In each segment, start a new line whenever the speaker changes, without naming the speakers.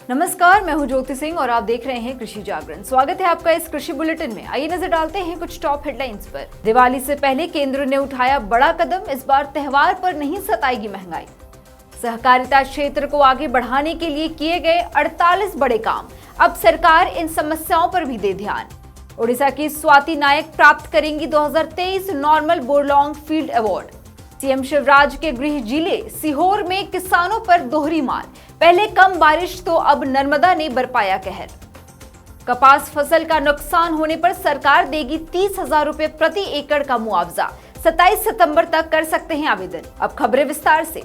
नमस्कार, मैं हूं ज्योति सिंह और आप देख रहे हैं कृषि जागरण। स्वागत है आपका इस कृषि बुलेटिन में। आइए नजर डालते हैं कुछ टॉप हेडलाइंस पर। दिवाली से पहले केंद्र ने उठाया बड़ा कदम, इस बार त्योहार पर नहीं सताएगी महंगाई। सहकारिता क्षेत्र को आगे बढ़ाने के लिए किए गए 48 बड़े काम, अब सरकार इन समस्याओं पर भी दे ध्यान। ओडिशा की स्वाति नायक प्राप्त करेंगी 2023 Norman Borlaug field award. CM Shivraj के गृह जिले सीहोर में किसानों पर दोहरी मार, पहले कम बारिश तो अब नर्मदा ने बरपाया कहर। कपास फसल का नुकसान होने पर सरकार देगी 30,000 रुपए प्रति एकड़ का मुआवजा। 27 सितंबर तक कर सकते हैं आवेदन। अब खबरें विस्तार से।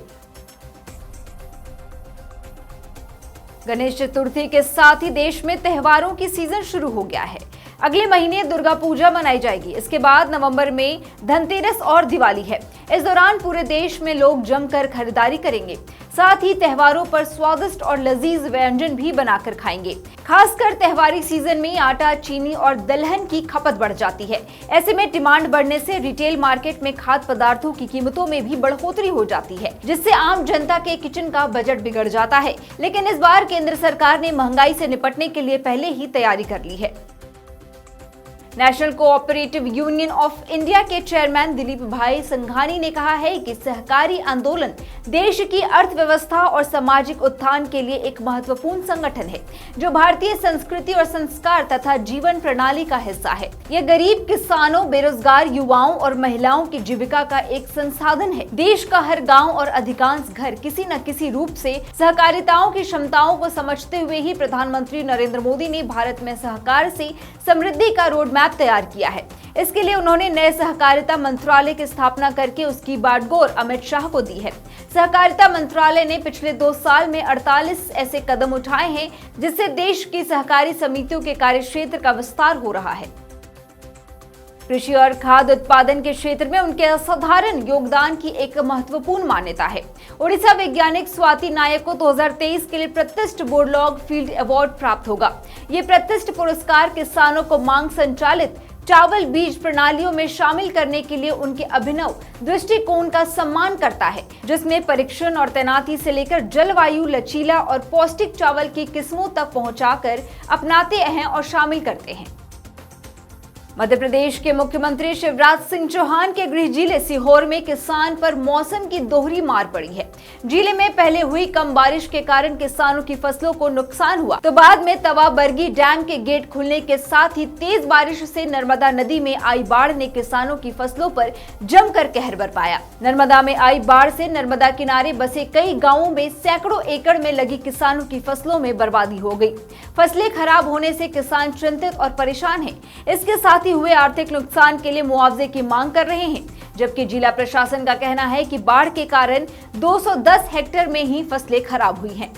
गणेश चतुर्थी के साथ ही देश में त्योहारों की सीजन शुरू हो गया है। अगले महीने दुर्गा पूजा मनाई जाएगी। इसके बाद नवंबर में धनतेरस और दिवाली है। इस दौरान पूरे देश में लोग जमकर खरीदारी करेंगे, साथ ही त्योहारों पर स्वादिष्ट और लजीज व्यंजन भी बनाकर खाएंगे। खासकर त्योहारी सीजन में आटा, चीनी और दलहन की खपत बढ़ जाती है। ऐसे में डिमांड बढ़ने से रिटेल मार्केट में खाद्य पदार्थों की कीमतों में भी बढ़ोतरी हो जाती है, जिससे आम जनता के किचन का बजट बिगड़ जाता है। लेकिन इस बार केंद्र सरकार ने महंगाई से निपटने के लिए पहले ही तैयारी कर ली है। National cooperative union of India के चेयरमैन दिलीप भाई संघानी ने कहा है कि सहकारी आंदोलन देश की अर्थव्यवस्था और सामाजिक उत्थान के लिए एक महत्वपूर्ण संगठन है, जो भारतीय संस्कृति और संस्कार तथा जीवन प्रणाली का हिस्सा है। यह गरीब किसानों, बेरोजगार युवाओं और महिलाओं की जीविका का एक संसाधन है। देश का हर गाँव और अधिकांश घर किसी न किसी रूप से सहकारिताओं की क्षमताओं को समझते हुए ही प्रधानमंत्री नरेंद्र मोदी ने भारत में सहकार से समृद्धि का रोड मैप तैयार किया है। इसके लिए उन्होंने नए सहकारिता मंत्रालय की स्थापना करके उसकी बागडोर अमित शाह को दी है। सहकारिता मंत्रालय ने पिछले 2 साल में 48 ऐसे कदम उठाए हैं, जिससे देश की सहकारी समितियों के कार्यक्षेत्र का विस्तार हो रहा है। कृषि और खाद्य उत्पादन के क्षेत्र में उनके असाधारण योगदान की एक महत्वपूर्ण मान्यता है। ओडिशा वैज्ञानिक स्वाति नायक को 2023 के लिए प्रतिष्ठित बोरलॉन्ग फील्ड अवार्ड प्राप्त होगा। ये प्रतिष्ठित पुरस्कार किसानों को मांग संचालित चावल बीज प्रणालियों में शामिल करने के लिए उनके अभिनव दृष्टिकोण का सम्मान करता है, जिसमें परीक्षण और तैनाती से लेकर जलवायु, लचीला और पौष्टिक चावल की किस्मों तक पहुंचाकर अपनाते हैं और शामिल करते हैं। मध्य प्रदेश के मुख्यमंत्री शिवराज सिंह चौहान के गृह जिले सीहोर में किसान पर मौसम की दोहरी मार पड़ी है। जिले में पहले हुई कम बारिश के कारण किसानों की फसलों को नुकसान हुआ, तो बाद में तवा बरगी डैम के गेट खुलने के साथ ही तेज बारिश से नर्मदा नदी में आई बाढ़ ने किसानों की फसलों पर जमकर कहर बरपाया। नर्मदा में आई बाढ़ से नर्मदा किनारे बसे कई गाँवों में सैकड़ों एकड़ में लगी किसानों की फसलों में बर्बादी हो गई। फसलें खराब होने से किसान चिंतित और परेशान है। इसके साथ ही हुए आर्थिक नुकसान के लिए मुआवजे की मांग कर रहे हैं, जबकि जिला प्रशासन का कहना है कि बाढ़ के कारण 210 हेक्टेयर में ही फसलें खराब हुई हैं।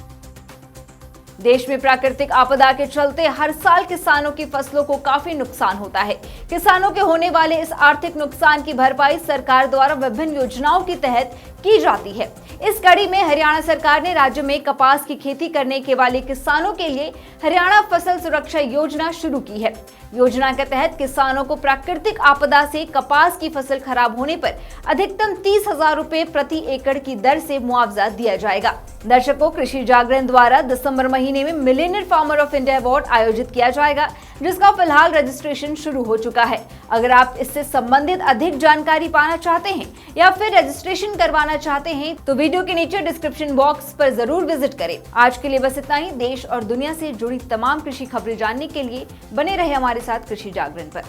देश में प्राकृतिक आपदा के चलते हर साल किसानों की फसलों को काफी नुकसान होता है। किसानों के होने वाले इस आर्थिक नुकसान की भरपाई सरकार द्वारा विभिन्न योजनाओं के तहत की जाती है। इस कड़ी में हरियाणा सरकार ने राज्य में कपास की खेती करने के वाले किसानों के लिए हरियाणा फसल सुरक्षा योजना शुरू की है। योजना के तहत किसानों को प्राकृतिक आपदा से कपास की फसल खराब होने पर अधिकतम 30,000 रुपए प्रति एकड़ की दर से मुआवजा दिया जाएगा। दर्शकों, कृषि जागरण द्वारा दिसंबर महीने में Millionaire farmer of India award आयोजित किया जाएगा, जिसका फिलहाल रजिस्ट्रेशन शुरू हो चुका है। अगर आप इससे संबंधित अधिक जानकारी पाना चाहते हैं या फिर रजिस्ट्रेशन करवाना चाहते हैं, तो वीडियो के नीचे डिस्क्रिप्शन बॉक्स पर जरूर विजिट करें। आज के लिए बस इतना ही। देश और दुनिया से जुड़ी तमाम कृषि खबरें जानने के लिए बने रहे हमारे साथ कृषि जागरण पर।